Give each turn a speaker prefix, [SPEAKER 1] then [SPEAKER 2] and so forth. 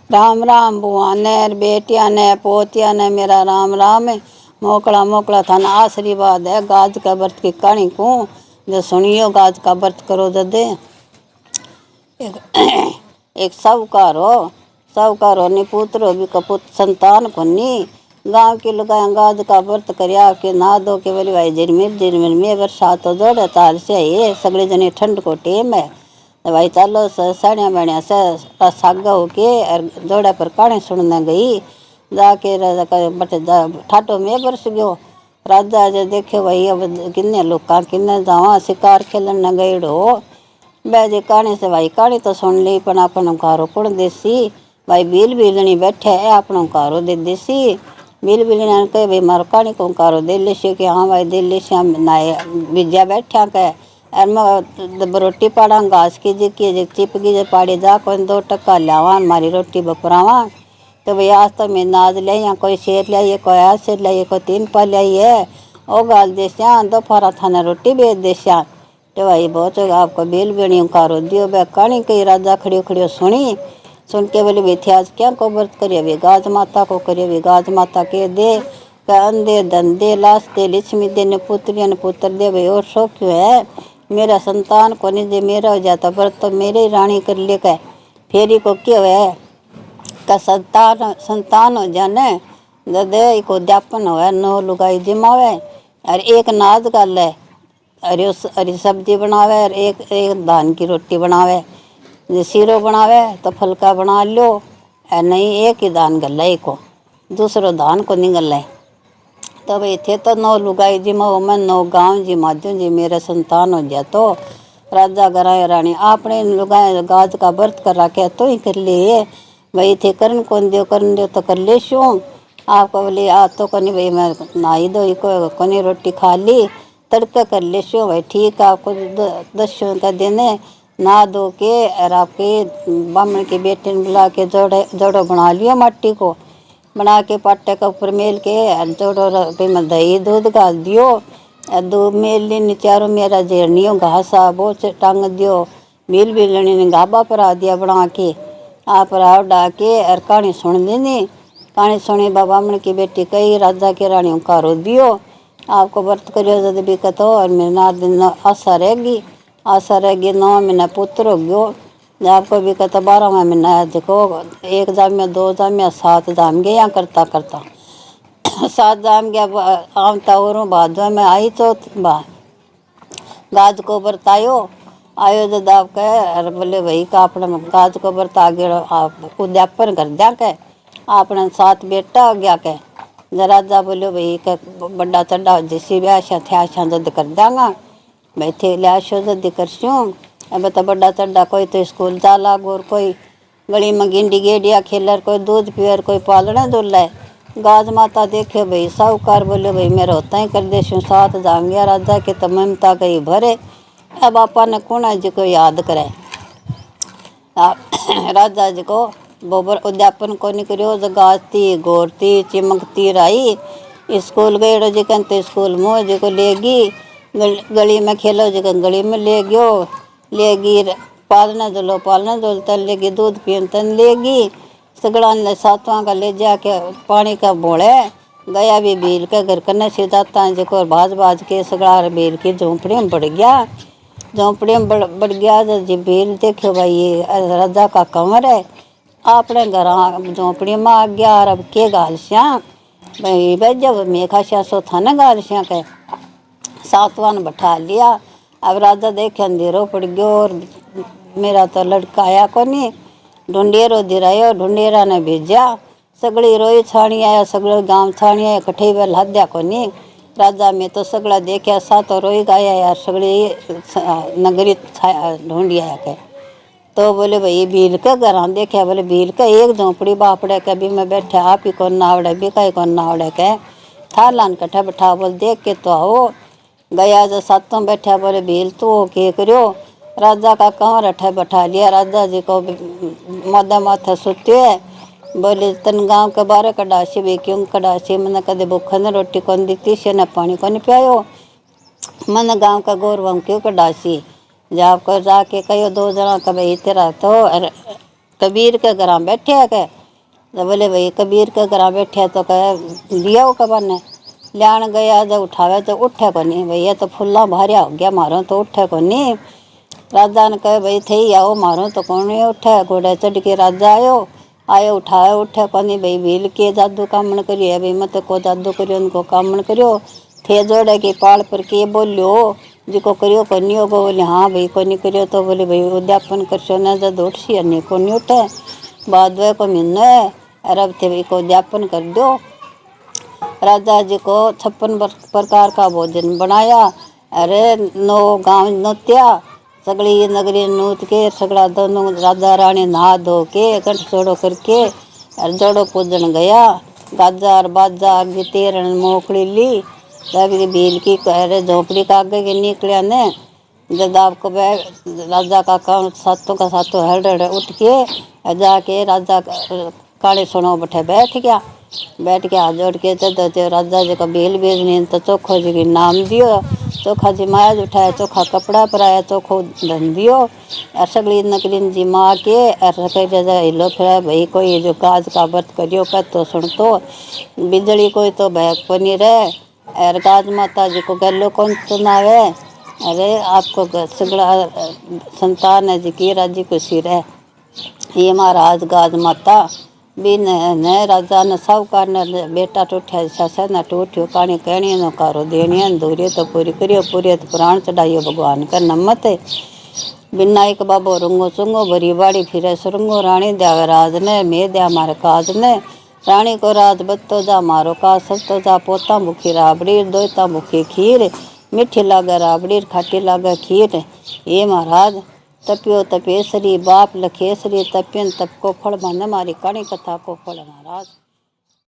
[SPEAKER 1] राम राम बुआ ने बेटिया ने पोतिया ने मेरा राम राम है। मोकला मोकला थाना आशीर्वाद है। गाज का व्रत की कहानी को जो सुनियो, गाज का व्रत करो दे। एक साहूकार हो नी पुत्र भी कपुत संतान को नी। गाँव की लगाया गाज का व्रत करया के ना दो के बोली भाई झिरमिर में बरसात तो जोड़े तार से ये सगले जने ठंड को टेम है। भाई चलो साड़िया बढ़िया से सागा होके जोड़ा पर कहानी सुनने गई। जाके राजा ठाटो में बरस गयो। राजा जो देखे भाई अब किन्ने लोग किन्ने जावा शिकार खेलन न गईड़ो। बैजे कहानी से भाई कहानी तो सुन ली पर अपन कारो कौन देसी। भाई बिल बिलनी बैठे है अपन कारो दे देसी। बिल बिलनी कहे भाई मारो कहानी को कारो दे ले कि हाँ भाई दे ले नाए बीजा बैठा कह और मैं रोटी पाड़ा घास की जी चिपकी जे पाड़ी जा कोई 2 टक्का लियावा मारी रोटी बपरावा। तो भाई आज तो मैं नाज लिया कोई शेर लिया कोई आज शेर लिया कोई 3 पा लिया है वो गाल देसिया दोपहर थाना रोटी बेच देसिया। तो भाई बहुत आपको बेल बेणी कारो दियो बै कहानी कही। राजा खड़ी खड़ी सुन के बोले भाई थे आज क्या को व्रत करिए भाई गाज माता को करिए भाई गाज माता के दे अंधे धंधे लाश दे लक्ष्मी दे ने पुत्र दे भाई और शौक क्यों है मेरा संतान को नहीं दे मेरा हो जाता व्रत तो मेरे ही रानी कर ले कह फेरी को क्यों है का संतान हो जाने दे को उद्यापन हो 9 लुगाई जिमावे और 1 नाज कर ले हरी सब्जी बनावे और एक धान की रोटी बनावे। सीरो बनावे तो फलका बना लो नहीं एक ही दान गल को दूसरो दान को नहीं गल। तब थे तो 9 लुगाई जिमा मैं 9 गाँव जिमा दूँ जी मेरा संतान हो गया। तो राजा गराए रानी आपने लुगाए गाज का व्रत कर रखे तो ही कर लिए भाई थे करन कौन दो तो कर ले शू आपको बोले आ तो कोनी भाई मैं नहाई दो कोनी रोटी खा ली तड़का कर ले शो भाई ठीक है आपको 10 का देने ना दो के और आपके ब्राह्मण के बेटे ने बुला के जोड़ो बना लियो मट्टी को बना के पट्टे के ऊपर मेल के जोड़ो में दही दूध डाल दियो दूध मेल ली चारों मेरा जेरनियो घासा बहुत टांग दियो बिल बिलनी ने गाबा पर आ दिया बना के आप राव डा के और कहानी सुन देनी। कहानी सुनी बाबा ब्राह्मण की बेटी कही राजा की रानी उकारो दियो आपको व्रत करियो जब भी कतो और मेरे ना दिन आशा रहेगी 9 महीना पुत्र हो गयो। आपको भी कहता 12वां महीना देखो 1 जामिया 2 जामिया 7 जाम गए यहाँ करता 7 जाम गया आमता और भादवा में आई चौथ गाज को व्रत आयो जब आप कह बोले भाई का अपना गाज को व्रत आगे आप उद्यापन कर दिया कह आपने 7 बेटा हो गया कह राजा बोलो भाई का बड़ा चढ़ा जैसी भी आशा थे आशा जद कर देंगा भाई थे ले आशो जद करशू। अब तो बड़ा चढ़ा कोई तो स्कूल जाला गोर कोई गली में गिंडी गेडिया खेलर कोई दूध पियर कोई पालने दुल्ला है। गाज माता देखे भाई साहूकार बोले भाई मेरा होता ही कर देशू 7 जाम गया राजा के तो ममता गई भरे। अब आपा ने कौन जी को याद करे राजा जी को बोबर उद्यापन को नहीं करियो जगाती गोरती चिमकती रही स्कूल गए जी तो स्कूल में जी को लेगी गली में खेलो जी गली में ले गयो लेगी पालना दुल तन लेगी दूध पीन तन लेगी सगड़ा 7वां का ले जाके पानी का बोले गया भी भील के घर करने से जाता जी को भाज के सगड़ा भील की झोंपड़ी में बढ़ गया जी भील देखो भाई ये राजा का कमर है आपने घर झोंपड़ी में आ गया और अब के गालसिया भाई जब मेघा श्या सो था ना गालसिया के 7वां बैठा लिया। अब राजा देखे अंधेरो पड़ गयो और मेरा तो लड़का आया को नहीं ढूंढेरो दिरायो ढूंढेरा ने भेजा सगड़ी रोई छाणी आया सगड़े गांव छाणी आया कठे वे लाद्या को नहीं राजा में तो सगड़ा देखा सातो रोई गाया यार सगड़ी नगरी ढूंढी आया के। तो बोले भाई भील के घर देखा बोले भील के एक झोंपड़ी बापड़े के भी मैं बैठे आप ही कौन नावड़े भी कहीं कौन नावड़े के था लान कट्ठा बैठा बोल देख के तो आओ गया जो 7 बैठा बोले भील तो के करो राजा का कंवर अठे बैठा लिया। राजा जी को मदा माथा सुते बोले तन गाँव के बारे कडासी भी क्यों कडासी मैंने कदे भूखा न रोटी कौन दी से न पानी कौन पियायो मन गाँव का गौरव क्यों कडासी जब को जाके कहो 2 जना का भाई तेरा तो कबीर के घर बैठे है के तो बोले भाई कबीर के घर बैठे तो कह लिया कबर ने लियान गया जब उठावे तो उठे को नहीं भैया तो फुल्ला भारिया हो गया मारो तो उठे को नहीं। राजा ने कहे भाई थे आओ मारो तो कौन नहीं उठे घोड़े चढ़ के राजा आयो उठाए उठे को नहीं भाई भील के जादू कामण करियो भाई मत को जादू करियो उनको कामण करियो थे जोड़े के पाल पर के बोलियो जिको करियो को नहीं होगो बोले हाँ भाई को नहीं करियो तो बोले भाई उद्यापन करशो न जब उठसी नहीं को नहीं उठे बाद को महीनो है अरब थे भाई को उद्यापन कर दो। राजा जी को 56 प्रकार का भोजन बनाया। अरे 9 गांव नोत्या सगड़ी नगरी नूत के सगड़ा दोनों राजा रानी नहा धो के कंठ जोड़ो करके और जोड़ो पूजन गया। गाजा और बाजा आगे तेरन मोकड़ी ली तभी भील की अरे झोपड़ी का आगे के निकलिया ने जब आपको राजा का काम सातों का सातों हड़ उठ के जाके राजा काले सुनो बैठे बैठ के हाथ जोड़ के तो राजा जी का बेल बेचने तो चोखो जी की नाम दियो चोखा जी माया उठाया चोखा कपड़ा पराया चोखो धन दियो और सगली नकली जी माँ के और राजा हिलो फिर भाई कोई जो काज का व्रत करियो कर तो सुन तो बिजली कोई तो बैग को नहीं रहे और गाज माता जी को गलो कौन सुनावे। अरे आपको सगड़ा संतान है जी की राजी खुशी रहे ये महाराज गाज माता बिन ने राजा ने साहूकार ने बेटा टूठा ससा न टूठियो काणी कहनी न कारो देनी दूरियो तो पूरी करियो पूरी तो पुराण चढ़ाइयो भगवान का नमत विनायक बाबो रुंगो चुंगो भरी बाड़ी फिरे सुरंगो रानी द्यावे राज ने मैं द्या मारे काज ने रानी को राज बत्तो जा मारो का सत्तो जा पोता मुखी राबड़ी दोता मुखी खीर मीठी लागे राबड़ी खाटी लागे खीर। ये महाराज तपियो तपेसरी बाप लखेसरी तपियन तप को फल मन मारी कणी कथा को फल महाराज।